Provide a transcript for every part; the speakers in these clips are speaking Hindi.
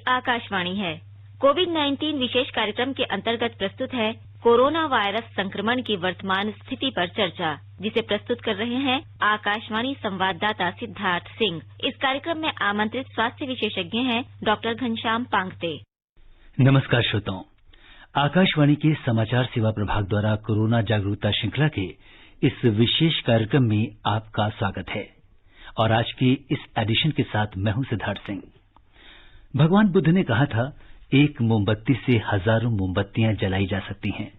आकाशवाणी है। कोविड-19 विशेष कार्यक्रम के अंतर्गत प्रस्तुत है कोरोना वायरस संक्रमण की वर्तमान स्थिति पर चर्चा, जिसे प्रस्तुत कर रहे हैं आकाशवाणी संवाददाता सिद्धार्थ सिंह। इस कार्यक्रम में आमंत्रित स्वास्थ्य विशेषज्ञ हैं डॉक्टर घनश्याम पांगते। नमस्कार श्रोताओं, आकाशवाणी के समाचार सेवा प्रभाग द्वारा कोरोना जागरूकता श्रृंखला के इस विशेष कार्यक्रम में आपका स्वागत है। और आज के इस एडिशन के साथ मैं हूं सिद्धार्थ सिंह। भगवान बुद्ध ने कहा था, एक मोमबत्ती से हजारों मोमबत्तियां जलाई जा सकती हैं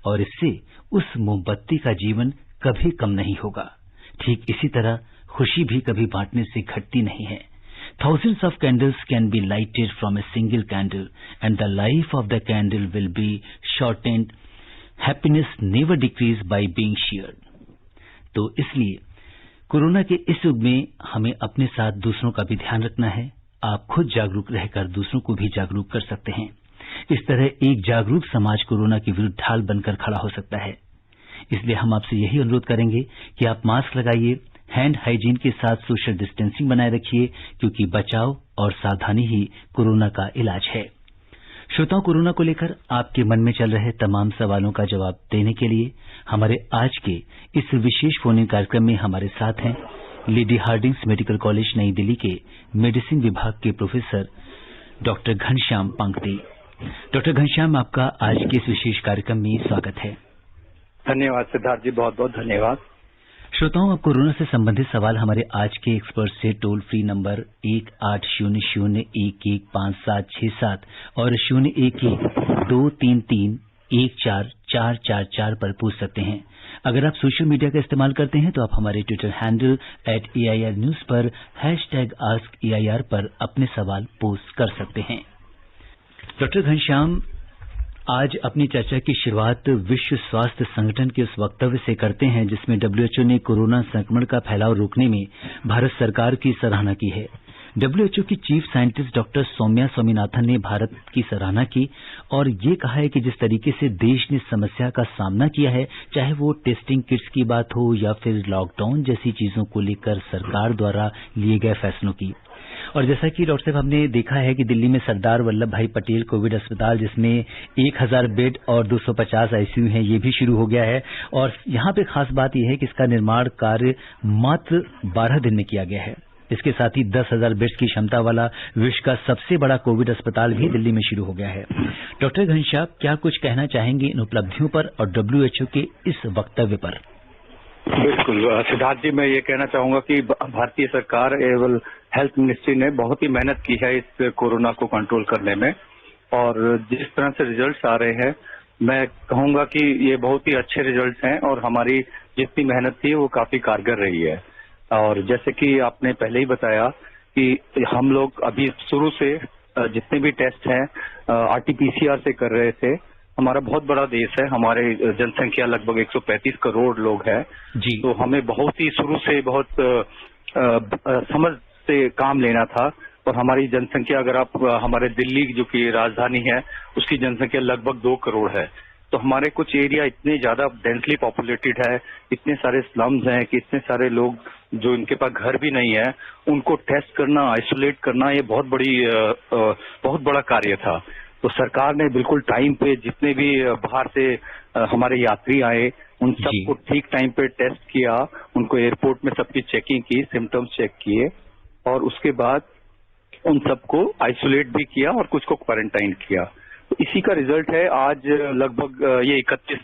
और इससे उस मोमबत्ती का जीवन कभी कम नहीं होगा। ठीक इसी तरह खुशी भी कभी बांटने से घटती नहीं है। Thousands of candles can be lighted from a single candle and the life of the candle will be shortened. Happiness never decrease by being shared. तो इसलिए कोरोना के इस युग में हमें अपने साथ दूसरों का भी ध्यान रखना है। आप खुद जागरूक रहकर दूसरों को भी जागरूक कर सकते हैं। इस तरह एक जागरूक समाज कोरोना के विरुद्ध ढाल बनकर खड़ा हो सकता है। इसलिए हम आपसे यही अनुरोध करेंगे कि आप मास्क लगाइए, हैंड हाइजीन के साथ सोशल डिस्टेंसिंग बनाए रखिए, क्योंकि बचाव और सावधानी ही कोरोना का इलाज है। श्रोताओं, कोरोना को लेकर आपके मन में चल रहे तमाम सवालों का जवाब देने के लिए हमारे आज के इस विशेष फोन इन कार्यक्रम में हमारे साथ हैं लेडी हार्डिंग्स मेडिकल कॉलेज नई दिल्ली के मेडिसिन विभाग के professor doctor Ghanshyam Pangte. Doctor Ghanshyam, आपका आज के इस विशेष कार्यक्रम में स्वागत है। धन्यवाद सिद्धार्थ जी, बहुत बहुत धन्यवाद। श्रोताओं, अब कोरोना से संबंधित सवाल हमारे आज के एक्सपर्ट से टोल फ्री नंबर 1800115767 और 011233144444 पर पूछ सकते हैं। अगर आप सोशल मीडिया का इस्तेमाल करते हैं तो आप हमारे ट्विटर हैंडल @AIR News पर #AskAIR पर अपने सवाल पोस्ट कर सकते हैं। डॉक्टर घनश्याम, आज अपनी चर्चा की शुरुआत विश्व स्वास्थ्य संगठन के उस वक्तव्य से करते हैं जिसमें WHO ने कोरोना संक्रमण का फैलाव रोकने में भारत सरकार की सराहना की है। WHO की chief scientist doctor Soumya Swaminathan ने भारत की सराहना की और ये कहा है कि जिस तरीके से देश ने समस्या का सामना किया है, चाहे वो टेस्टिंग किट्स की बात हो या फिर लॉकडाउन जैसी चीजों को लेकर सरकार द्वारा लिए गए फैसलों की। और जैसा कि डॉक्टर साहब हमने देखा है कि दिल्ली में सरदार वल्लभ भाई पटेल कोविड अस्पताल, जिसमें 1000 बेड और 250 आईसीयू हैं, ये भी शुरू हो गया है। और यहाँ पे खास बात यह है कि इसका निर्माण कार्य मात्र 12 दिन में किया गया है। इसके साथ ही 10,000 बेड्स की क्षमता वाला विश्व का सबसे बड़ा कोविड अस्पताल भी दिल्ली में शुरू हो गया है। डॉक्टर घनश्याम, क्या कुछ कहना चाहेंगे इन उपलब्धियों पर और WHO के इस वक्तव्य पर? बिल्कुल सिद्धार्थ जी, मैं ये कहना चाहूंगा कि भारतीय सरकार एवं हेल्थ मिनिस्ट्री ने बहुत ही मेहनत की है इस कोरोना को कंट्रोल करने में, और जिस तरह से रिजल्ट्स आ रहे हैं, मैं कहूंगा कि ये बहुत ही अच्छे रिजल्ट्स हैं और हमारी जितनी मेहनत थी वो काफी कारगर रही है। और जैसे कि आपने पहले ही बताया कि हम लोग अभी शुरू से जितने भी टेस्ट हैं RT-PCR से कर रहे थे। हमारा बहुत बड़ा देश है, हमारे जनसंख्या लगभग 135 करोड़ लोग हैं जी। तो हमें बहुत ही शुरू से बहुत समझ से काम लेना था। और हमारी जनसंख्या, अगर आप हमारे दिल्ली जो कि राजधानी है, उसकी जनसंख्या लगभग 2 करोड़ है। तो हमारे कुछ एरिया इतने ज्यादा डेंसली पॉपुलेटेड है, इतने सारे स्लम्स हैं कि इतने सारे लोग जो इनके पास घर भी नहीं है, उनको टेस्ट करना, आइसोलेट करना, ये बहुत बड़ा कार्य था। तो सरकार ने बिल्कुल टाइम पे जितने भी बाहर से हमारे यात्री आए, उन सबको ठीक टाइम पे टेस्ट किया, उनको एयरपोर्ट में सबकी चेकिंग की, सिम्टम्स चेक किए और उसके बाद उन सबको आइसोलेट भी किया और कुछ को क्वारंटाइन किया। तो इसी का रिजल्ट है आज लगभग ये 31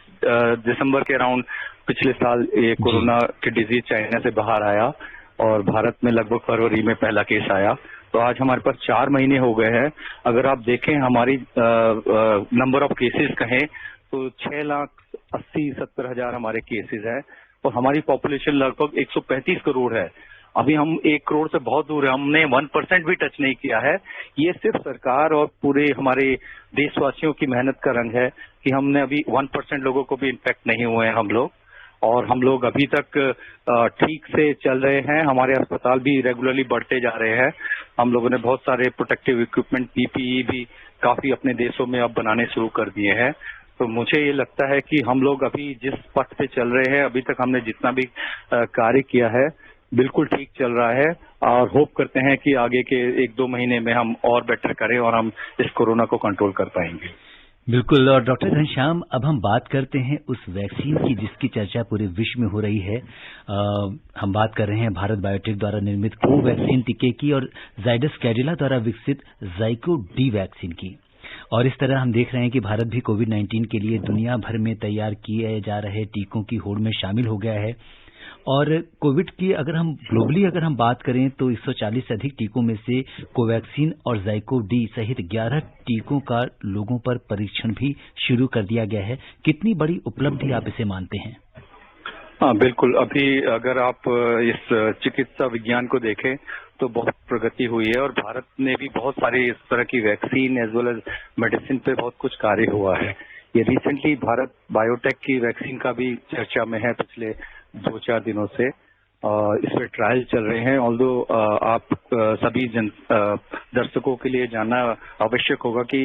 दिसंबर के अराउंड पिछले साल ये कोरोना की डिजीज चाइना से बाहर आया और भारत में लगभग फरवरी में पहला केस आया। तो आज हमारे पास 4 महीने हो गए हैं। अगर आप देखें हमारी नंबर ऑफ केसेस कहें तो 6,80,70,000 हमारे केसेस हैं और हमारी पॉपुलेशन लगभग 135 करोड़ है। अभी हम 1 करोड़ से बहुत दूर है, हमने 1% भी टच नहीं किया है। ये सिर्फ सरकार और पूरे हमारे देशवासियों की मेहनत का रंग है कि हमने अभी 1% लोगों को भी इन्फेक्ट नहीं हुए हैं हम लोग, और हम लोग अभी तक ठीक से चल रहे हैं। हमारे अस्पताल भी रेगुलरली बढ़ते जा रहे हैं। हम लोगों ने बहुत सारे प्रोटेक्टिव इक्विपमेंट PPE भी काफी अपने देशों में अब बनाने शुरू कर दिए हैं। तो मुझे ये लगता है कि हम लोग अभी जिस पथ पे चल रहे हैं, अभी तक हमने जितना भी कार्य किया है, बिल्कुल ठीक चल रहा है और होप करते हैं कि आगे के 1-2 महीने में हम और बेटर करें और हम इस कोरोना को कंट्रोल कर पाएंगे। बिल्कुल। और डॉक्टर घनश्याम, अब हम बात करते हैं उस वैक्सीन की जिसकी चर्चा पूरे विश्व में हो रही है। हम बात कर रहे हैं भारत बायोटेक द्वारा निर्मित कोवैक्सीन टीके की और जाइडस कैडिला द्वारा विकसित ज़ाइको डी वैक्सीन की। और इस तरह हम देख रहे हैं कि भारत भी कोविड-19 के लिए दुनिया भर में तैयार किए जा रहे टीकों की होड़ में शामिल हो गया है। और कोविड की अगर हम बात करें तो 140 से अधिक टीकों में से कोवैक्सीन और ज़ाइको डी सहित 11 टीकों का लोगों पर परीक्षण भी शुरू कर दिया गया है। कितनी बड़ी उपलब्धि आप इसे मानते हैं? हाँ, बिल्कुल। अभी अगर आप इस चिकित्सा विज्ञान को देखें तो बहुत प्रगति हुई है और भारत ने भी बहुत सारी इस तरह की vaccine as well as medicine पे बहुत कुछ कार्य हुआ है। ये रिसेंटली भारत बायोटेक की वैक्सीन का भी चर्चा में है पिछले 2-4 दिनों से। इस पे ट्रायल चल रहे हैं। ऑल्दो आप सभी दर्शकों के लिए जानना आवश्यक होगा कि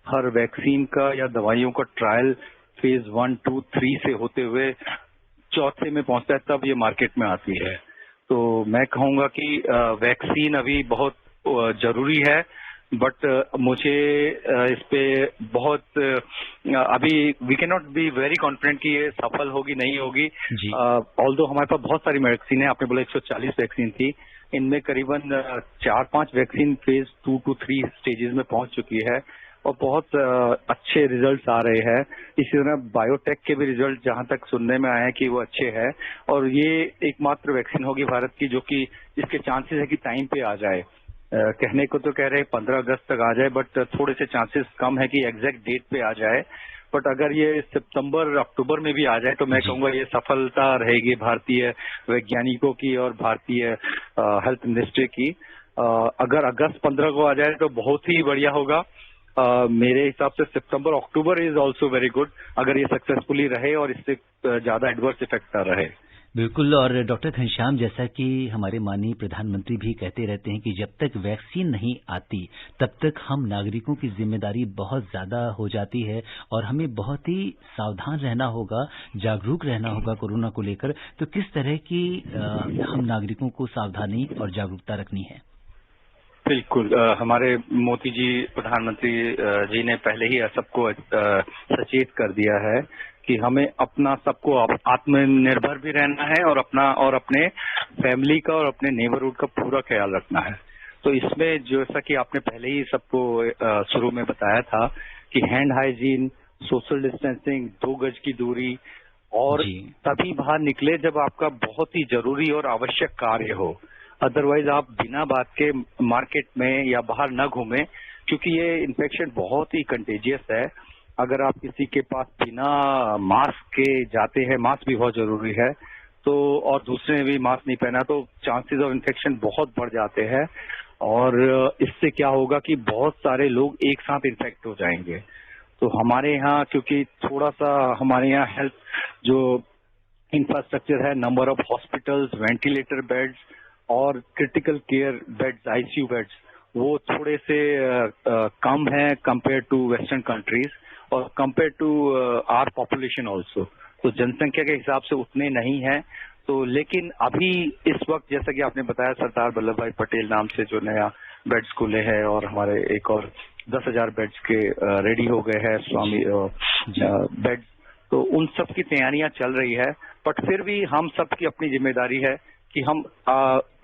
हर वैक्सीन का या दवाइयों का ट्रायल फेज 1, 2, 3 से होते हुए चौथे में पहुंचता है, तब ये मार्केट में आती है। तो मैं कहूंगा कि वैक्सीन अभी बहुत जरूरी है, बट मुझे इस पे बहुत अभी we can not be very confident कि ये सफल होगी नहीं होगी। ऑल्दो हमारे पास बहुत सारी वैक्सीन है। आपने बोला 140 वैक्सीन थी, इनमें करीबन 4-5 वैक्सीन फेज 2 to 3 स्टेजेस में पहुंच चुकी है और बहुत अच्छे रिजल्ट्स आ रहे हैं। इसी तरह बायोटेक के भी रिजल्ट जहां तक सुनने में आए हैं कि वो अच्छे हैं और ये एकमात्र वैक्सीन होगी भारत की जो कि इसके चांसेस है कि टाइम पे आ जाए। कहने को तो कह रहे हैं 15 अगस्त तक आ जाए, बट थोड़े से चांसेस कम है कि एग्जैक्ट डेट पे आ जाए। बट अगर ये सितंबर अक्टूबर में भी आ जाए तो मैं कहूंगा ये सफलता रहेगी भारतीय वैज्ञानिकों की और भारतीय हेल्थ मिनिस्ट्री की। अगर अगस्त 15 को आ जाए तो बहुत ही बढ़िया होगा। मेरे हिसाब से September October is also very good, अगर ये सक्सेसफुली रहे और इससे ज्यादा एडवर्स इफेक्ट ना रहे। बिल्कुल। और डॉक्टर घनश्याम, जैसा कि हमारे माननीय प्रधानमंत्री भी कहते रहते हैं कि जब तक वैक्सीन नहीं आती तब तक हम नागरिकों की जिम्मेदारी बहुत ज्यादा हो जाती है और हमें बहुत ही सावधान रहना होगा, जागरूक रहना होगा कोरोना को लेकर। तो किस तरह की हम नागरिकों को सावधानी और जागरूकता रखनी है? बिल्कुल। हमारे मोदी जी प्रधानमंत्री जी ने पहले ही सबको सचेत कर दिया है कि हमें अपना सबको आत्मनिर्भर भी रहना है और अपने फैमिली का और अपने नेबरहुड का पूरा ख्याल रखना है। तो इसमें जैसा कि आपने पहले ही सबको शुरू में बताया था कि हैंड हाइजीन, सोशल डिस्टेंसिंग, 2 गज की दूरी और तभी बाहर निकले जब आपका बहुत ही जरूरी और आवश्यक कार्य हो। अदरवाइज आप बिना बात के मार्केट में या बाहर न घूमें, क्योंकि ये इन्फेक्शन बहुत ही कंटेजियस है। अगर आप किसी के पास बिना मास्क के जाते हैं, मास्क भी बहुत जरूरी है, तो और दूसरे ने भी मास्क नहीं पहना तो चांसेस ऑफ इन्फेक्शन बहुत बढ़ जाते हैं और इससे क्या होगा कि बहुत सारे लोग एक साथ इन्फेक्ट हो जाएंगे। तो हमारे यहाँ क्योंकि थोड़ा सा हमारे यहाँ हेल्थ जो इंफ्रास्ट्रक्चर है, number of hospitals, ventilator beds और critical care beds, ICU beds, वो थोड़े से कम है कंपेयर टू वेस्टर्न कंट्रीज और compare to our population also. तो जनसंख्या के हिसाब से उतने नहीं है। तो लेकिन अभी इस वक्त जैसा कि आपने बताया, सरदार वल्लभ भाई पटेल नाम से जो नया बेड्स खुले हैं और हमारे एक और 10,000 बेड्स के रेडी हो गए हैं स्वामी बेड्स, तो उन सब की तैयारियां चल रही है। बट फिर भी हम सब की अपनी जिम्मेदारी है कि हम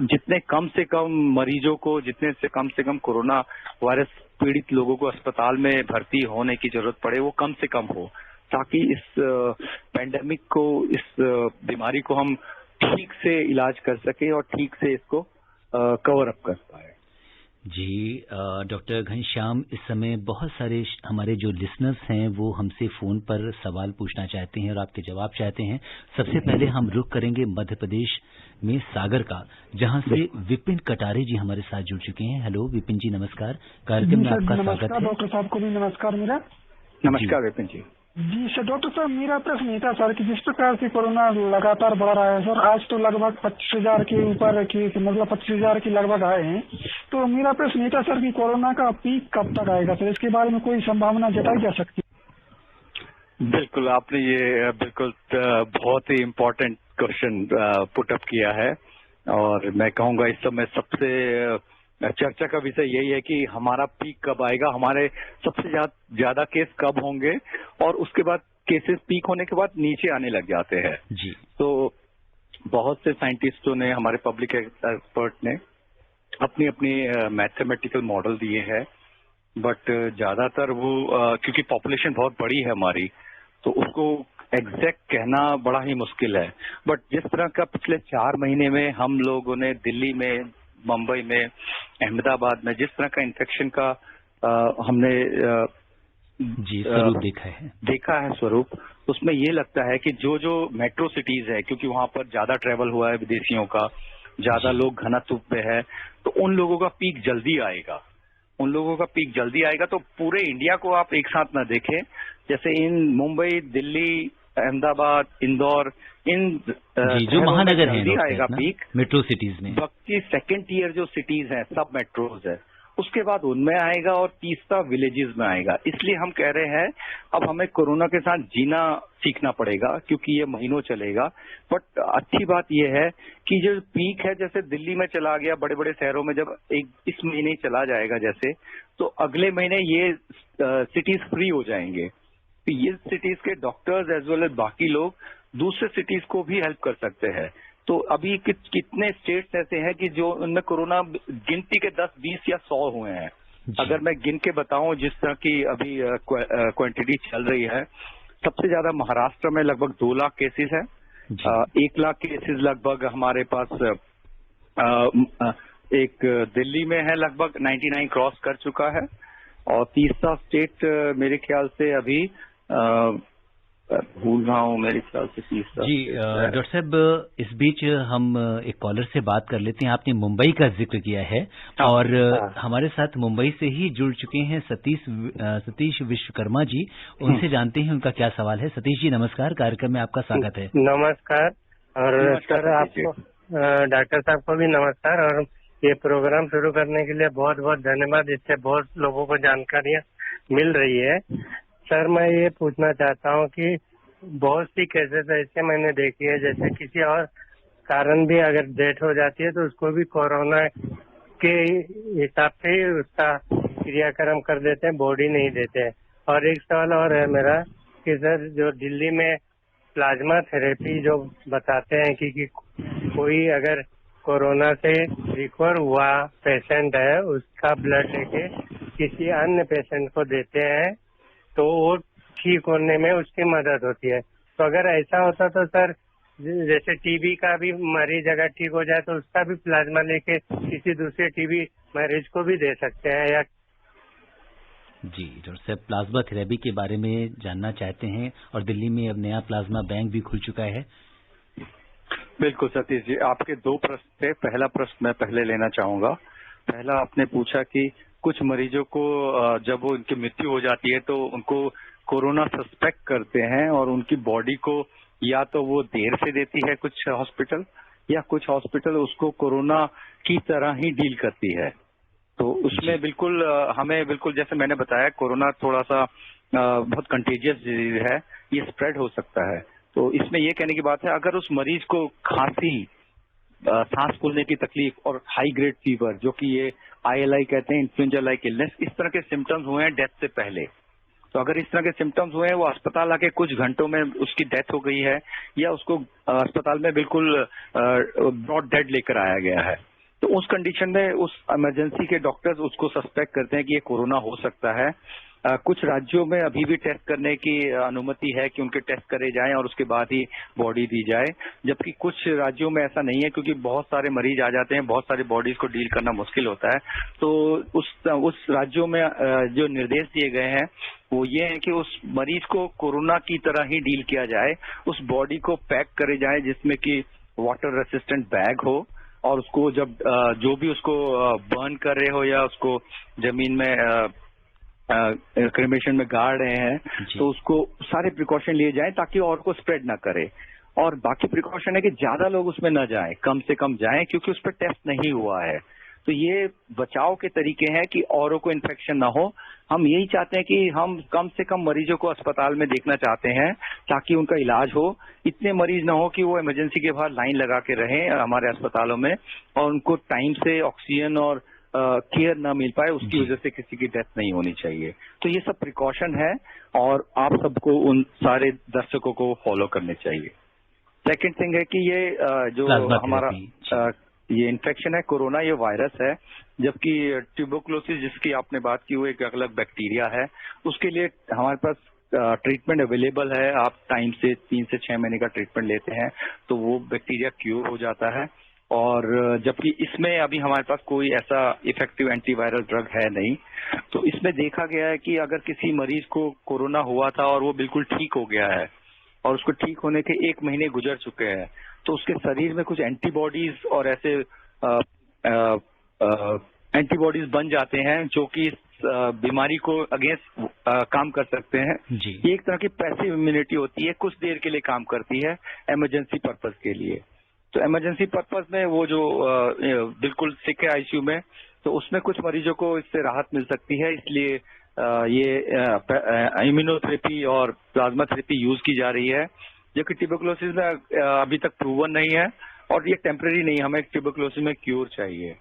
जितने कम से कम मरीजों को, जितने से कम कोरोना वायरस पीड़ित लोगों को अस्पताल में भर्ती होने की जरूरत पड़े वो कम से कम हो, ताकि इस पैंडेमिक को, इस बीमारी को हम ठीक से इलाज कर सके और ठीक से इसको कवर अप कर पाए। जी डॉक्टर घनश्याम, इस समय बहुत सारे हमारे जो लिसनर्स हैं वो हमसे फोन पर सवाल पूछना चाहते हैं और आपके जवाब चाहते हैं। सबसे पहले हम रुख करेंगे मध्य प्रदेश में सागर का, जहां से विपिन कटारे जी हमारे साथ जुड़ चुके हैं। हेलो विपिन जी, नमस्कार। कार्यक्रम में आपका स्वागत है। डॉक्टर साहब को भी नमस्कार मेरा। नमस्कार विपिन जी। जी सर, डॉक्टर साहब मेरा प्रश्न ये था सर कि जिस प्रकार से कोरोना लगातार बढ़ रहा है सर, आज तो लगभग 25,000 के ऊपर मतलब 25,000 के लगभग आए हैं। तो मेरा प्रश्न ये था सर कि कोरोना का पीक कब तक आएगा सर, इसके बारे में कोई संभावना जताई जा सकती है? बिल्कुल, आपने ये बिल्कुल बहुत ही इम्पोर्टेंट क्वेश्चन पुट अप किया है। और मैं कहूँगा इस समय सबसे चर्चा का विषय यही है कि हमारा पीक कब आएगा, हमारे सबसे ज्यादा केस कब होंगे, और उसके बाद केसेस पीक होने के बाद नीचे आने लग जाते हैं जी। तो बहुत से साइंटिस्टों ने, हमारे पब्लिक एक्सपर्ट ने अपनी अपनी मैथमेटिकल मॉडल दिए हैं, बट ज्यादातर वो क्योंकि पॉपुलेशन बहुत बड़ी है हमारी, तो उसको एग्जैक्ट कहना बड़ा ही मुश्किल है। बट जिस तरह का पिछले 4 महीने में हम लोगों ने दिल्ली में, मुंबई में, अहमदाबाद में जिस तरह का इन्फेक्शन का हमने जी स्वरूप देखा है स्वरूप, उसमें ये लगता है कि जो मेट्रो सिटीज है, क्योंकि वहां पर ज्यादा ट्रेवल हुआ है विदेशियों का, ज्यादा लोग घनत्व पे है, तो उन लोगों का पीक जल्दी आएगा। तो पूरे इंडिया को आप एक साथ न देखें, जैसे इन मुंबई, दिल्ली, अहमदाबाद, इंदौर, इन जो महानगर हैं, आएगा पीक मेट्रो सिटीज में। बाकी सेकेंड टियर जो सिटीज हैं, सब मेट्रोज है, उसके बाद उनमें आएगा, और तीसरा विलेजेस में आएगा। इसलिए हम कह रहे हैं अब हमें कोरोना के साथ जीना सीखना पड़ेगा, क्योंकि ये महीनों चलेगा। बट अच्छी बात ये है कि जो पीक है, जैसे दिल्ली में चला गया, बड़े बड़े शहरों में जब इस महीने चला जाएगा जैसे, तो अगले महीने ये सिटीज फ्री हो जाएंगे, तो ये सिटीज के डॉक्टर्स एज वेल एज बाकी लोग दूसरे सिटीज को भी हेल्प कर सकते हैं। तो अभी कितने स्टेट्स ऐसे हैं कि जो उनमें कोरोना गिनती के 10, 20 या 100 हुए हैं। अगर मैं गिन के बताऊं, जिस तरह की अभी क्वांटिटी चल रही है, सबसे ज्यादा महाराष्ट्र में लगभग 2 लाख केसेस है, 1 लाख केसेस लगभग हमारे पास एक दिल्ली में है, लगभग 99 क्रॉस कर चुका है, और तीसरा स्टेट मेरे ख्याल से अभी भूल रहा हूँ, मेरे ख्याल से तीसरा। जी डॉक्टर साहब, इस बीच हम एक कॉलर से बात कर लेते हैं। आपने मुंबई का जिक्र किया है, और हमारे साथ मुंबई से ही जुड़ चुके हैं सतीश विश्वकर्मा जी। उनसे जानते हैं उनका क्या सवाल है। सतीश जी नमस्कार, कार्यक्रम में आपका स्वागत है। नमस्कार। और सर आपको, डॉक्टर साहब को भी नमस्कार, और ये प्रोग्राम शुरू करने के लिए बहुत बहुत धन्यवाद। इससे बहुत लोगों को जानकारियाँ मिल रही है। सर मैं ये पूछना चाहता हूँ कि बहुत सी केसेस ऐसे मैंने देखी है, जैसे किसी और कारण भी अगर डेथ हो जाती है तो उसको भी कोरोना के हिसाब से ही उसका क्रियाक्रम कर देते हैं, बॉडी नहीं देते हैं। और एक सवाल और है मेरा कि सर जो दिल्ली में प्लाज्मा थेरेपी जो बताते हैं कि कोई अगर कोरोना से रिकवर हुआ पेशेंट है, उसका ब्लड लेके किसी अन्य पेशेंट को देते हैं तो वो ठीक होने में उसकी मदद होती है। तो अगर ऐसा होता तो सर, जैसे टीबी का भी मरीज अगर ठीक हो जाए तो उसका भी प्लाज्मा लेके किसी दूसरे टीबी मरीज को भी दे सकते हैं या? जी डॉक्टर साहब, प्लाज्मा थेरेपी के बारे में जानना चाहते हैं, और दिल्ली में अब नया प्लाज्मा बैंक भी खुल चुका है। बिल्कुल सतीश जी, आपके 2 प्रश्न थे। पहला प्रश्न मैं पहले लेना चाहूंगा। पहला आपने पूछा कि कुछ मरीजों को जब वो उनकी मृत्यु हो जाती है तो उनको कोरोना सस्पेक्ट करते हैं, और उनकी बॉडी को या तो वो देर से देती है कुछ हॉस्पिटल, या कुछ हॉस्पिटल उसको कोरोना की तरह ही डील करती है। तो उसमें बिल्कुल हमें बिल्कुल जैसे मैंने बताया, कोरोना थोड़ा सा बहुत कंटेजियस डिजीज है, ये स्प्रेड हो सकता है। तो इसमें ये कहने की बात है, अगर उस मरीज को खांसी, सांस फूलने की तकलीफ और हाई ग्रेड फीवर, जो कि ये ILI कहते हैं, इन्फ्लुएंजा लाइक इलनेस, इस तरह के सिम्टम्स हुए हैं डेथ से पहले, तो अगर इस तरह के सिम्टम्स हुए हैं, वो अस्पताल आके कुछ घंटों में उसकी डेथ हो गई है, या उसको अस्पताल में बिल्कुल ब्रॉड डेड लेकर आया गया है, तो उस कंडीशन में उस इमरजेंसी के डॉक्टर्स उसको सस्पेक्ट करते हैं कि ये कोरोना हो सकता है। कुछ राज्यों में अभी भी टेस्ट करने की अनुमति है कि उनके टेस्ट करे जाएं और उसके बाद ही बॉडी दी जाए, जबकि कुछ राज्यों में ऐसा नहीं है, क्योंकि बहुत सारे मरीज आ जाते हैं, बहुत सारी बॉडीज को डील करना मुश्किल होता है। तो उस राज्यों में जो निर्देश दिए गए हैं वो ये है कि उस मरीज को कोरोना की तरह ही डील किया जाए, उस बॉडी को पैक करे जाए जिसमें कि वाटर रेसिस्टेंट बैग हो, और उसको जब जो भी उसको बर्न कर रहे हो या उसको जमीन में क्रेमेशन में गाड़ रहे हैं, तो उसको सारे प्रिकॉशन लिए जाएं ताकि और को स्प्रेड ना करे। और बाकी प्रिकॉशन है कि ज्यादा लोग उसमें न जाएं, कम से कम जाएं, क्योंकि उस पर टेस्ट नहीं हुआ है। तो ये बचाव के तरीके हैं कि औरों को इन्फेक्शन ना हो। हम यही चाहते हैं कि हम कम से कम मरीजों को अस्पताल में देखना चाहते हैं ताकि उनका इलाज हो। इतने मरीज ना हो कि वो इमरजेंसी के बाहर लाइन लगा के रहें हमारे अस्पतालों में और उनको टाइम से ऑक्सीजन और केयर ना मिल पाए, उसकी वजह से किसी की डेथ नहीं होनी चाहिए। तो ये सब प्रिकॉशन है और आप सबको उन सारे दर्शकों को फॉलो करने चाहिए। सेकेंड थिंग है कि ये जो हमारा ये इन्फेक्शन है कोरोना, ये वायरस है, जबकि ट्यूबरकुलोसिस जिसकी आपने बात की वो एक अलग बैक्टीरिया है। उसके लिए हमारे पास ट्रीटमेंट अवेलेबल है। आप टाइम से 3 से 6 महीने का ट्रीटमेंट लेते हैं तो वो बैक्टीरिया क्योर हो जाता है। और जबकि इसमें अभी हमारे पास कोई ऐसा इफेक्टिव एंटीवायरल ड्रग है नहीं। तो इसमें देखा गया है कि अगर किसी मरीज को कोरोना हुआ था और वो बिल्कुल ठीक हो गया है और उसको ठीक होने के 1 महीने गुजर चुके हैं तो उसके शरीर में कुछ एंटीबॉडीज और ऐसे एंटीबॉडीज बन जाते हैं जो कि इस बीमारी को अगेंस्ट काम कर सकते हैं। ये एक तरह की पैसिव इम्यूनिटी होती है, कुछ देर के लिए काम करती है इमरजेंसी पर्पस के लिए। तो इमरजेंसी पर्पस में वो जो बिल्कुल सिक है आईसीयू में, तो उसमें कुछ मरीजों को इससे राहत मिल सकती है। इसलिए ये इम्यूनोथेरेपी और प्लाज्मा थेरेपी यूज की जा रही है, जो कि ट्यूबरकुलोसिस में अभी तक प्रूवन नहीं है और ये टेम्पररी नहीं, हमें ट्यूबरकुलोसिस में क्यूर चाहिए।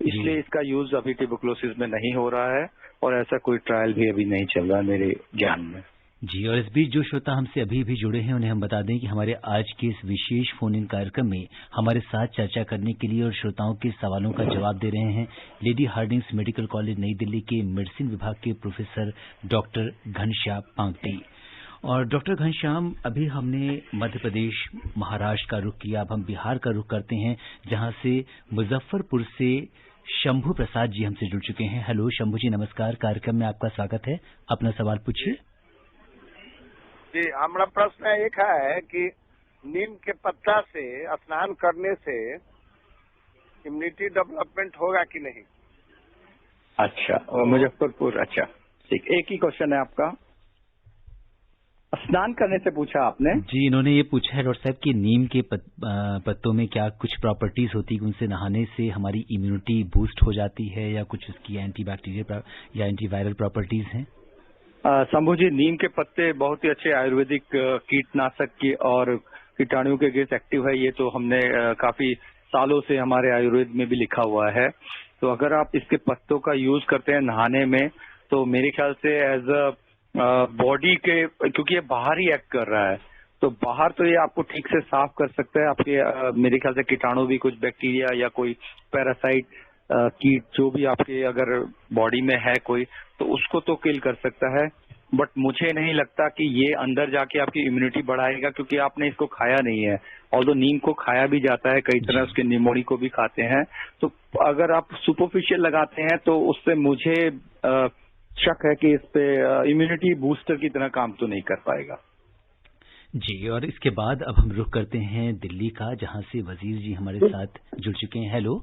इसलिए इसका यूज अभी ट्यूबरकुलोसिस में नहीं हो रहा है और ऐसा कोई ट्रायल भी अभी नहीं चल रहा मेरे ज्ञान में। जी, और इस बीच जो श्रोता हमसे अभी भी जुड़े हैं उन्हें हम बता दें कि हमारे आज के इस विशेष फोन इन कार्यक्रम में हमारे साथ चर्चा करने के लिए और श्रोताओं के सवालों का जवाब दे रहे हैं लेडी हार्डिंग्स मेडिकल कॉलेज नई दिल्ली के मेडिसिन विभाग के प्रोफेसर डॉक्टर घनश्याम पांगटी। और डॉक्टर घनश्याम, अभी हमने मध्य प्रदेश, महाराष्ट्र का रुख किया, अब हम बिहार का रुख करते हैं जहां से मुजफ्फरपुर से शंभू प्रसाद जी हमसे जुड़ चुके हैं। हेलो शंभू जी, नमस्कार। कार्यक्रम में आपका स्वागत है, अपना सवाल पूछिए। जी, हमारा प्रश्न एक है कि नीम के पत्ता से स्नान करने से इम्यूनिटी डेवलपमेंट होगा कि नहीं? अच्छा, मुजफ्फरपुर, अच्छा ठीक। एक ही क्वेश्चन है आपका, स्नान करने से पूछा आपने? जी, इन्होंने ये पूछा है डॉक्टर साहब कि नीम के पत्तों में क्या कुछ प्रॉपर्टीज होती है, उनसे नहाने से हमारी इम्यूनिटी बूस्ट हो जाती है या कुछ उसकी एंटीबैक्टीरियल या एंटीवायरल प्रॉपर्टीज हैं? शंभू जी, नीम के पत्ते बहुत ही अच्छे आयुर्वेदिक कीटनाशक की और कीटाणुओं के अगेंस्ट एक्टिव है। ये तो हमने काफी सालों से हमारे आयुर्वेद में भी लिखा हुआ है। तो अगर आप इसके पत्तों का यूज करते हैं नहाने में तो मेरे ख्याल से एज अ बॉडी के, क्योंकि ये बाहर ही एक्ट कर रहा है तो बाहर तो ये आपको ठीक से साफ कर सकता है। आपके मेरे ख्याल से कीटाणु भी, कुछ बैक्टीरिया या कोई पैरासाइट कीट जो भी आपके अगर बॉडी में है कोई, तो उसको तो किल कर सकता है। बट मुझे नहीं लगता कि ये अंदर जाके आपकी इम्यूनिटी बढ़ाएगा, क्योंकि आपने इसको खाया नहीं है। ऑल्दो नीम को खाया भी जाता है कई तरह, उसके निमोनी को भी खाते हैं। तो अगर आप सुपरफिशियल लगाते हैं तो उससे मुझे शक है कि इस पे इम्यूनिटी बूस्टर की तरह काम तो नहीं कर पाएगा। जी, और इसके बाद अब हम रुख करते हैं दिल्ली का, जहां से वजीर जी हमारे साथ जुड़ चुके हैं। हेलो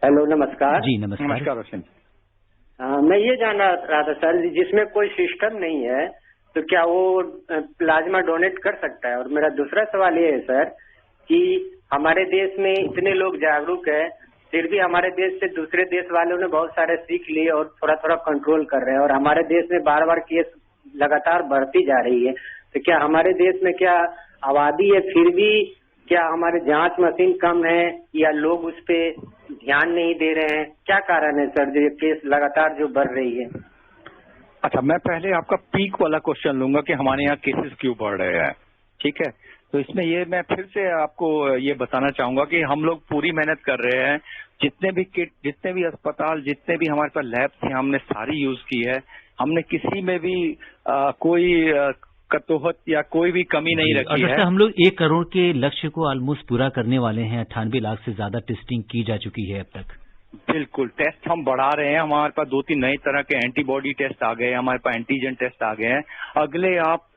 हेलो, नमस्कार जी। नमस्कार। नमस्कार रोशन। मैं ये जानना रहा था सर, जिसमें कोई सिस्टम नहीं है तो क्या वो प्लाज्मा डोनेट कर सकता है? और मेरा दूसरा सवाल ये है सर कि हमारे देश में इतने लोग जागरूक है, फिर भी हमारे देश से दूसरे देश वालों ने बहुत सारे सीख लिए और थोड़ा थोड़ा कंट्रोल कर रहे हैं और हमारे देश में बार बार केस लगातार बढ़ती जा रही है। तो क्या हमारे देश में क्या आबादी है फिर भी क्या हमारे जांच मशीन कम है या लोग उस पे ध्यान नहीं दे रहे हैं? क्या कारण है सर जो केस लगातार जो बढ़ रही है? अच्छा, मैं पहले आपका पीक वाला क्वेश्चन लूंगा कि हमारे यहाँ केसेस क्यों बढ़ रहे हैं, ठीक है? तो इसमें ये मैं फिर से आपको ये बताना चाहूंगा कि हम लोग पूरी मेहनत कर रहे हैं। जितने भी किट, जितने भी अस्पताल, जितने भी हमारे पास लैब थे, हमने सारी यूज की है। हमने किसी में भी कोई कतोहत या कोई भी कमी नहीं रखी है। हम लोग 1 करोड़ के लक्ष्य को ऑलमोस्ट पूरा करने वाले हैं। 98 लाख से ज्यादा टेस्टिंग की जा चुकी है अब तक। बिल्कुल, टेस्ट हम बढ़ा रहे हैं। हमारे पास 2-3 नई तरह के एंटीबॉडी टेस्ट आ गए हैं, हमारे पास एंटीजन टेस्ट आ गए हैं। अगले आप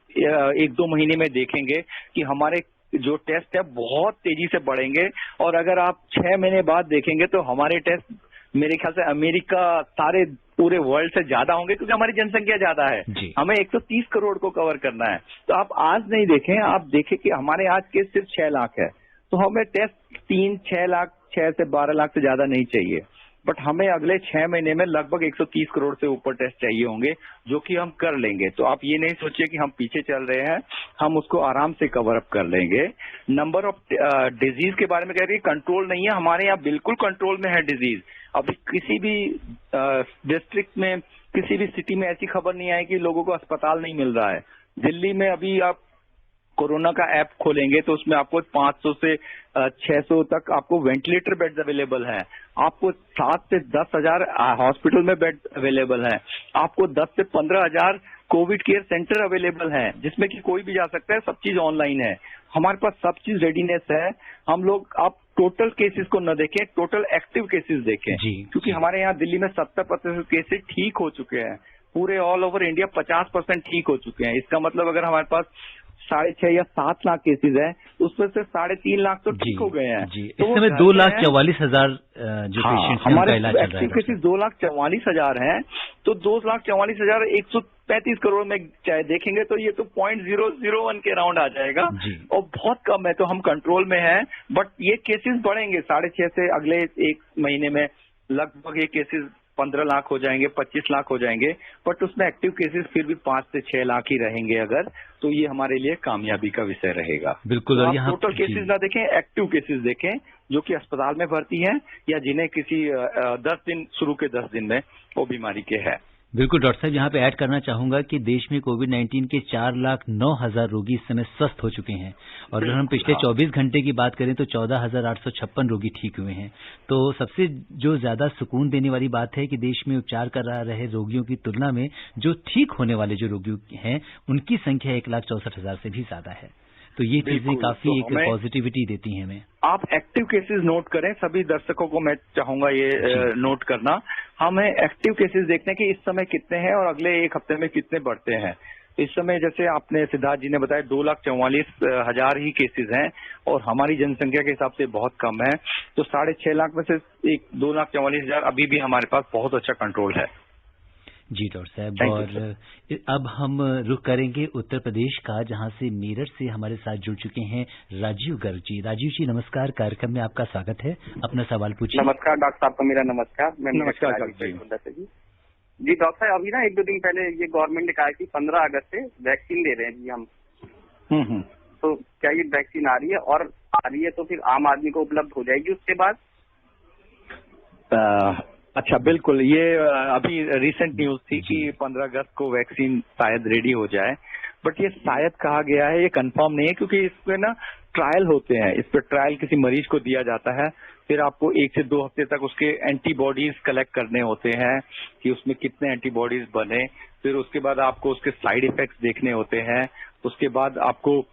1-2 महीने में देखेंगे कि हमारे जो टेस्ट है बहुत तेजी से बढ़ेंगे। और अगर आप 6 महीने बाद देखेंगे तो हमारे टेस्ट मेरे ख्याल से अमेरिका, सारे पूरे वर्ल्ड से ज्यादा होंगे, क्योंकि हमारी जनसंख्या ज्यादा है। हमें 130 करोड़ को कवर करना है। तो आप आज नहीं देखें, आप देखें कि हमारे आज के सिर्फ 6 लाख है, तो हमें टेस्ट 3-6 लाख, 6 से 12 लाख से ज्यादा नहीं चाहिए। बट हमें अगले 6 महीने में लगभग 130 करोड़ से ऊपर टेस्ट चाहिए होंगे, जो कि हम कर लेंगे। तो आप ये नहीं सोचिए कि हम पीछे चल रहे हैं, हम उसको आराम से कवर अप कर लेंगे। नंबर ऑफ डिजीज के बारे में कह रही है कंट्रोल नहीं है, हमारे यहाँ बिल्कुल कंट्रोल में है डिजीज। अभी किसी भी डिस्ट्रिक्ट में, किसी भी सिटी में ऐसी खबर नहीं आई कि लोगों को अस्पताल नहीं मिल रहा है। दिल्ली में अभी आप कोरोना का ऐप खोलेंगे तो उसमें आपको 500 से 600 तक आपको वेंटिलेटर बेड्स अवेलेबल हैं, आपको 7 से 10 हजार हॉस्पिटल में बेड अवेलेबल हैं, आपको 10 से 15 हजार कोविड केयर सेंटर अवेलेबल हैं, जिसमें कि कोई भी जा सकता है, सब चीज ऑनलाइन है, हमारे पास सब चीज रेडीनेस है। हम लोग आप टोटल केसेस को न देखें, टोटल एक्टिव केसेस देखें, क्योंकि हमारे यहाँ दिल्ली में 70% केसेस ठीक हो चुके हैं, पूरे ऑल ओवर इंडिया 50% ठीक हो चुके हैं। इसका मतलब अगर हमारे पास 6.5 या 7 लाख केसेज हैं, उसमें से 3.5 लाख तो ठीक हो गए हैं। तो इस समय 2,44,000 जो पेशेंट्स हैं उनका इलाज चल रहा है। एक्टिव केसेज 2,44,000 हैं, तो 2,44,135 करोड़ में चाहे देखेंगे तो ये तो 0.001 के राउंड आ जाएगा और बहुत कम है। तो हम कंट्रोल में हैं, बट ये केसेज बढ़ेंगे 6.5 से अगले 1 महीने में लगभग ये केसेज 15 लाख हो जाएंगे, 25 लाख हो जाएंगे, बट उसमें एक्टिव केसेस फिर भी 5 से 6 लाख ही रहेंगे अगर, तो ये हमारे लिए कामयाबी का विषय रहेगा। बिल्कुल। तो और आप यहाँ टोटल केसेस ना देखें, एक्टिव केसेस देखें जो कि अस्पताल में भर्ती हैं या जिन्हें किसी 10 दिन शुरू के 10 दिन में वो बीमारी के है। बिल्कुल डॉक्टर साहब, यहाँ पे ऐड करना चाहूंगा कि देश में कोविड-19 के 4,09,000 रोगी इस समय स्वस्थ हो चुके हैं और अगर हम पिछले 24 घंटे की बात करें तो 14,856 रोगी ठीक हुए हैं। तो सबसे जो ज्यादा सुकून देने वाली बात है कि देश में उपचार करा रहे रोगियों की तुलना में जो ठीक होने वाले जो रोगी हैं उनकी संख्या 1,64,000 से भी ज्यादा है। तो ये चीजें काफी एक पॉजिटिविटी देती हैं हमें। आप एक्टिव केसेस नोट करें, सभी दर्शकों को मैं चाहूंगा ये नोट करना, हमें एक्टिव केसेस देखने कि इस समय कितने हैं और अगले 1 हफ्ते में कितने बढ़ते हैं। इस समय जैसे आपने सिद्धार्थ जी ने बताया 2,44,000 ही केसेस हैं और हमारी जनसंख्या के हिसाब से बहुत कम है, तो 6.5 लाख में से 2,44,000 अभी भी हमारे पास बहुत अच्छा कंट्रोल है। जी डॉक्टर साहब, और अब हम रुख करेंगे उत्तर प्रदेश का, जहां से मेरठ से हमारे साथ जुड़ चुके हैं राजीव गर्ग जी। राजीव जी नमस्कार, कार्यक्रम में आपका स्वागत है, अपना सवाल पूछिए। नमस्कार डॉक्टर साहब का मेरा नमस्कार। नमस्कार जी डॉक्टर साहब, अभी ना 1-2 दिन पहले ये गवर्नमेंट ने कहा कि 15 अगस्त से वैक्सीन दे रहे हैं जी हम। तो क्या ये वैक्सीन आ रही है, और आ रही है तो फिर आम आदमी को उपलब्ध हो जाएगी उसके बाद? अच्छा, बिल्कुल, ये अभी रिसेंट न्यूज थी कि 15 अगस्त को वैक्सीन शायद रेडी हो जाए, बट ये शायद कहा गया है, ये कंफर्म नहीं है, क्योंकि इस पे ना ट्रायल होते हैं, इस पे ट्रायल किसी मरीज को दिया जाता है, फिर आपको 1 से 2 हफ्ते तक उसके एंटीबॉडीज कलेक्ट करने होते हैं कि उसमें कितने एंटीबॉडीज बने, फिर उसके बाद आपको उसके साइड इफेक्ट्स देखने होते हैं, उसके बाद आपको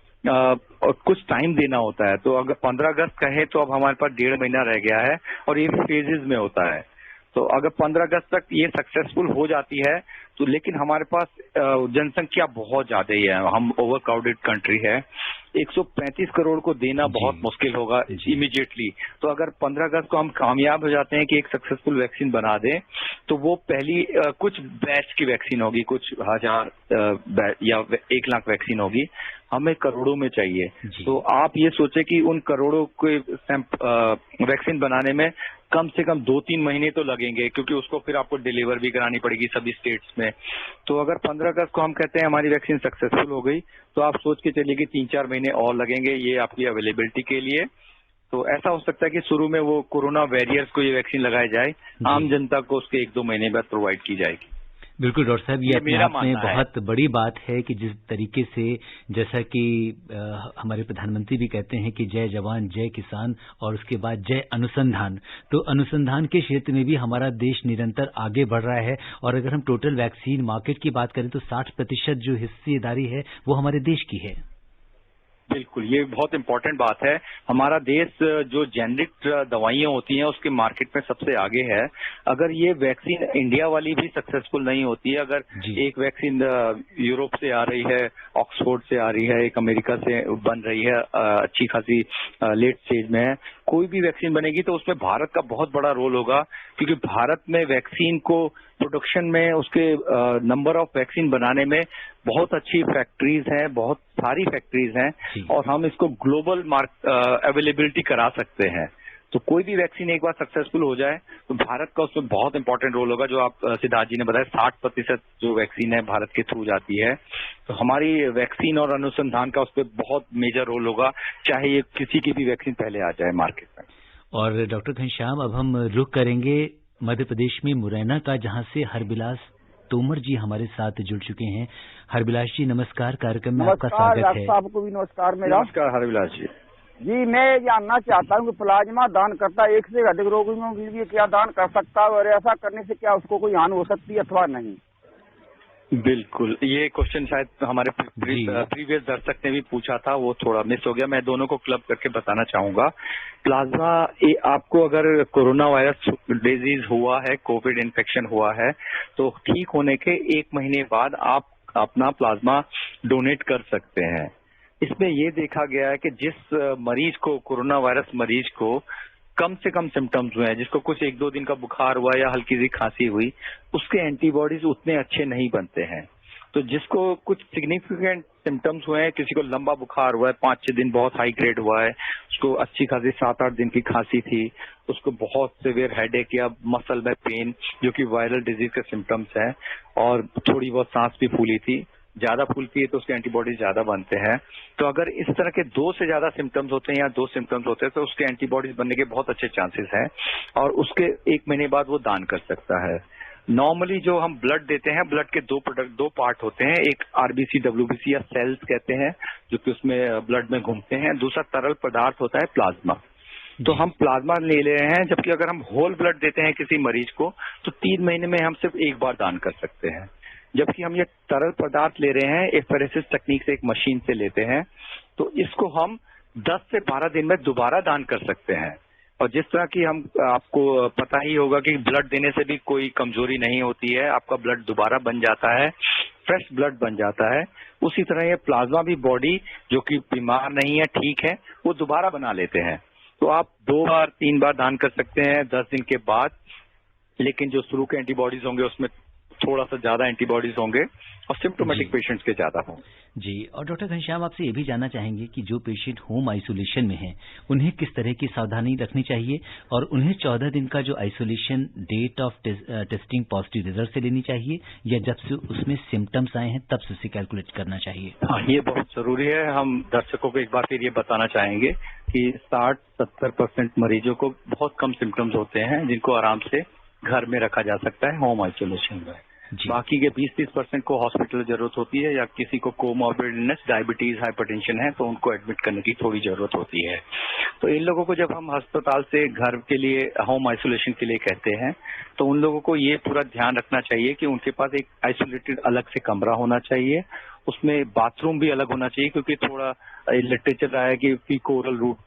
कुछ टाइम देना होता है। तो अगर 15 अगस्त कहे तो अब हमारे पास 1.5 महीना रह गया है और ये फेजेस में होता है। तो अगर 15 अगस्त तक ये सक्सेसफुल हो जाती है तो, लेकिन हमारे पास जनसंख्या बहुत ज्यादा ही है, हम ओवर क्राउडेड कंट्री है, 135 करोड़ को देना बहुत मुश्किल होगा इमीडिएटली। तो अगर 15 अगस्त को हम कामयाब हो जाते हैं कि एक सक्सेसफुल वैक्सीन बना दें, तो वो पहली कुछ बैच की वैक्सीन होगी, कुछ 1000 या 1 लाख वैक्सीन होगी, हमें करोड़ों में चाहिए। तो आप ये सोचे कि उन करोड़ों के वैक्सीन बनाने में कम से कम 2-3 महीने तो लगेंगे, क्योंकि उसको फिर आपको डिलीवर भी करानी पड़ेगी सभी स्टेट्स में। तो अगर 15 अगस्त को हम कहते हैं हमारी वैक्सीन सक्सेसफुल हो गई, तो आप सोच के चलिए कि 3-4 महीने और लगेंगे ये आपकी अवेलेबिलिटी के लिए। तो ऐसा हो सकता है कि शुरू में वो कोरोना वॉरियर्स को ये वैक्सीन लगाई जाए, आम जनता को उसके 1-2 महीने बाद प्रोवाइड की जाएगी। बिल्कुल डॉक्टर साहब, ये अपने आप में बहुत बड़ी बात है कि जिस तरीके से, जैसा कि हमारे प्रधानमंत्री भी कहते हैं कि जय जवान जय किसान और उसके बाद जय अनुसंधान, तो अनुसंधान के क्षेत्र में भी हमारा देश निरंतर आगे बढ़ रहा है। और अगर हम टोटल वैक्सीन मार्केट की बात करें तो 60% जो हिस्सेदारी है वो हमारे देश की है। बिल्कुल, ये बहुत इंपॉर्टेंट बात है। हमारा देश जो जेनरिक दवाइयां होती हैं उसके मार्केट में सबसे आगे है। अगर ये वैक्सीन इंडिया वाली भी सक्सेसफुल नहीं होती है, अगर एक वैक्सीन यूरोप से आ रही है, ऑक्सफोर्ड से आ रही है, एक अमेरिका से बन रही है, अच्छी खासी लेट स्टेज में है, कोई भी वैक्सीन बनेगी तो उसमें भारत का बहुत बड़ा रोल होगा, क्योंकि भारत में वैक्सीन को प्रोडक्शन में, उसके नंबर ऑफ वैक्सीन बनाने में बहुत अच्छी फैक्ट्रीज हैं, बहुत सारी फैक्ट्रीज हैं, और हम इसको ग्लोबल अवेलेबिलिटी करा सकते हैं। तो कोई भी वैक्सीन एक बार सक्सेसफुल हो जाए तो भारत का उसमें बहुत इंपॉर्टेंट रोल होगा। जो आप सिद्धार्थ जी ने बताया 60% जो वैक्सीन है भारत के थ्रू जाती है, तो हमारी वैक्सीन और अनुसंधान का उस पर बहुत मेजर रोल होगा, चाहे ये किसी की भी वैक्सीन पहले आ जाए मार्केट में। और डॉक्टर घनश्याम, अब हम रुख करेंगे मध्य प्रदेश में मुरैना का, जहां से हरबिलास तोमर जी हमारे साथ जुड़ चुके हैं। हरबिलास जी नमस्कार, कार्यक्रम में आपका स्वागत है। डॉक्टर साहब को भी नमस्कार मेरा। नमस्कार हरबिलास जी। जी, मैं जानना चाहता हूँ कि प्लाज्मा दान करता एक से अधिक रोगियों के लिए क्या दान कर सकता है, और ऐसा करने से क्या उसको कोई हानि हो सकती है अथवा नहीं? बिल्कुल, ये क्वेश्चन शायद हमारे प्रीवियस दर्शक ने भी पूछा था, वो थोड़ा मिस हो गया। मैं दोनों को क्लब करके बताना चाहूंगा। प्लाज्मा, आपको अगर कोरोना वायरस डिजीज हुआ है, कोविड इन्फेक्शन हुआ है, तो ठीक होने के 1 महीने बाद आप अपना प्लाज्मा डोनेट कर सकते हैं। इसमें ये देखा गया है कि जिस मरीज को, कोरोना वायरस मरीज को कम से कम सिम्टम्स हुए हैं, जिसको कुछ 1-2 दिन का बुखार हुआ या हल्की सी खांसी हुई, उसके एंटीबॉडीज उतने अच्छे नहीं बनते हैं। तो जिसको कुछ सिग्निफिकेंट सिम्टम्स हुए हैं, किसी को लंबा बुखार हुआ है, 5-6 दिन बहुत हाई ग्रेड हुआ है, उसको अच्छी खासी 7-8 दिन की खांसी थी, उसको बहुत सिवियर हेडेक या मसल में पेन, जो कि वायरल डिजीज के सिम्टम्स हैं, और थोड़ी बहुत सांस भी फूली थी, ज्यादा फूलती है तो उसके एंटीबॉडीज ज्यादा बनते हैं। तो अगर इस तरह के 2 से ज्यादा सिम्टम्स होते हैं या 2 सिम्टम्स होते हैं तो उसके एंटीबॉडीज बनने के बहुत अच्छे चांसेस हैं, और उसके 1 महीने बाद वो दान कर सकता है। नॉर्मली जो हम ब्लड देते हैं, ब्लड के 2 पार्ट होते हैं, एक आरबीसी, डब्ल्यूबीसी या सेल्स कहते हैं, जो कि उसमें ब्लड में घूमते हैं, दूसरा तरल पदार्थ होता है प्लाज्मा। तो हम प्लाज्मा ले ले रहे हैं, जबकि अगर हम होल ब्लड देते हैं किसी मरीज को तो 3 महीने में हम सिर्फ 1 बार दान कर सकते हैं। जबकि हम ये तरल पदार्थ ले रहे हैं, एफरेसिस तकनीक से एक मशीन से लेते हैं, तो इसको हम 10 से 12 दिन में दोबारा दान कर सकते हैं। और जिस तरह की आपको पता ही होगा कि ब्लड देने से भी कोई कमजोरी नहीं होती है, आपका ब्लड दोबारा बन जाता है, फ्रेश ब्लड बन जाता है। उसी तरह ये प्लाज्मा भी बॉडी जो कि बीमार नहीं है, ठीक है, वो दोबारा बना लेते हैं। तो आप 2 बार 3 बार दान कर सकते हैं 10 दिन के बाद, लेकिन जो शुरू के एंटीबॉडीज होंगे उसमें थोड़ा सा ज्यादा एंटीबॉडीज होंगे और सिम्टोमेटिक पेशेंट्स के ज्यादा होंगे। जी, और डॉक्टर घनश्याम आपसे ये भी जानना चाहेंगे कि जो पेशेंट होम आइसोलेशन में हैं, उन्हें किस तरह की सावधानी रखनी चाहिए, और उन्हें 14 दिन का जो isolation date of testing positive result से लेनी चाहिए, या जब से उसमें सिम्टम्स आए हैं तब से उसे कैलकुलेट करना चाहिए? हाँ, ये बहुत जरूरी है। हम दर्शकों को एक बार फिर ये बताना चाहेंगे कि 60-70% मरीजों को बहुत कम सिम्टम्स होते हैं, जिनको आराम से घर में रखा जा सकता है होम आइसोलेशन में। बाकी के 20-30% को हॉस्पिटल जरूरत होती है, या किसी को कोमॉर्बिड इलनेस, डायबिटीज, हाइपरटेंशन है तो उनको एडमिट करने की थोड़ी जरूरत होती है। तो इन लोगों को जब हम अस्पताल से घर के लिए, होम आइसोलेशन के लिए कहते हैं, तो उन लोगों को ये पूरा ध्यान रखना चाहिए कि उनके पास एक आइसोलेटेड अलग से कमरा होना चाहिए, उसमें बाथरूम भी अलग होना चाहिए, क्योंकि थोड़ा लिटरेचर रहा है कि फीको-ओरल रूट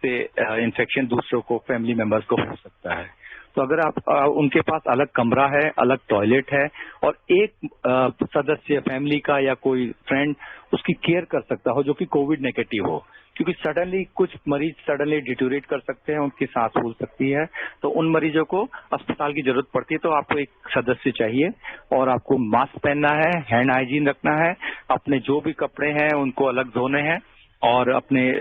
से इन्फेक्शन दूसरों को, फैमिली मेंबर्स को हो सकता है। तो अगर आप उनके पास अलग कमरा है, अलग टॉयलेट है, और एक सदस्य फैमिली का या कोई फ्रेंड उसकी केयर कर सकता हो जो कि कोविड नेगेटिव हो, क्योंकि सडनली कुछ मरीज सडनली डिटोरेट कर सकते हैं, उनकी सांस फूल सकती है, तो उन मरीजों को अस्पताल की जरूरत पड़ती है। तो आपको एक सदस्य चाहिए, और आपको मास्क पहनना है, हैंड हाइजीन रखना है, अपने जो भी कपड़े हैं उनको अलग धोने हैं, और अपने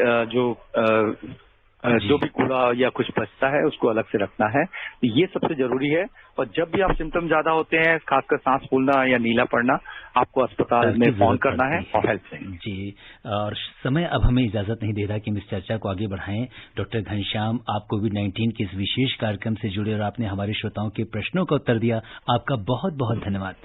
जो भी कूड़ा या कुछ बचता है उसको अलग से रखना है। ये सबसे जरूरी है। और जब भी आप सिम्टम ज्यादा होते हैं, खासकर सांस फूलना या नीला पड़ना, आपको अस्पताल में फोन करना है और हेल्प लेंगे। जी, और समय अब हमें इजाजत नहीं दे रहा कि हम इस चर्चा को आगे बढ़ाएं। डॉक्टर घनश्याम, आप कोविड-19 के इस विशेष कार्यक्रम से जुड़े और आपने हमारे श्रोताओं के प्रश्नों का उत्तर दिया, आपका बहुत बहुत धन्यवाद।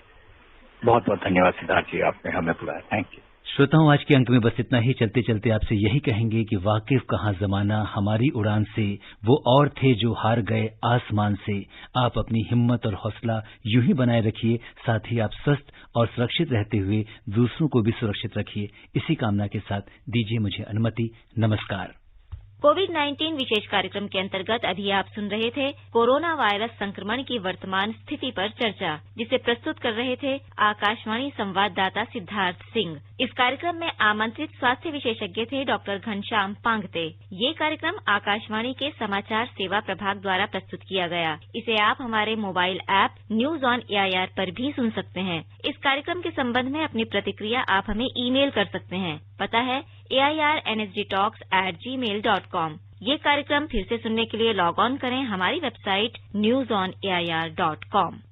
बहुत बहुत धन्यवाद सिद्धार्थ जी, आपने हमें बुलाया, थैंक यू। श्रोताओं, आज के अंक में बस इतना ही। चलते चलते आपसे यही कहेंगे कि वाकिफ कहाँ जमाना हमारी उड़ान से, वो और थे जो हार गए आसमान से। आप अपनी हिम्मत और हौसला यूं ही बनाए रखिए, साथ ही आप स्वस्थ और सुरक्षित रहते हुए दूसरों को भी सुरक्षित रखिए। इसी कामना के साथ दीजिए मुझे अनुमति। नमस्कार। कोविड-19 विशेष कार्यक्रम के अंतर्गत अभी आप सुन रहे थे कोरोना वायरस संक्रमण की वर्तमान स्थिति पर चर्चा, जिसे प्रस्तुत कर रहे थे आकाशवाणी संवाददाता सिद्धार्थ सिंह। इस कार्यक्रम में आमंत्रित स्वास्थ्य विशेषज्ञ थे डॉक्टर घनश्याम पांगते। ये कार्यक्रम आकाशवाणी के समाचार सेवा प्रभाग द्वारा प्रस्तुत किया गया। इसे आप हमारे mobile app news on AIR पर भी सुन सकते हैं। इस कार्यक्रम के संबंध में अपनी प्रतिक्रिया आप हमें ईमेल कर सकते हैं। पता है AIRNSGTalks@gmail.com। ये कार्यक्रम फिर से सुनने के लिए लॉग ऑन करें हमारी वेबसाइट newsonair.com।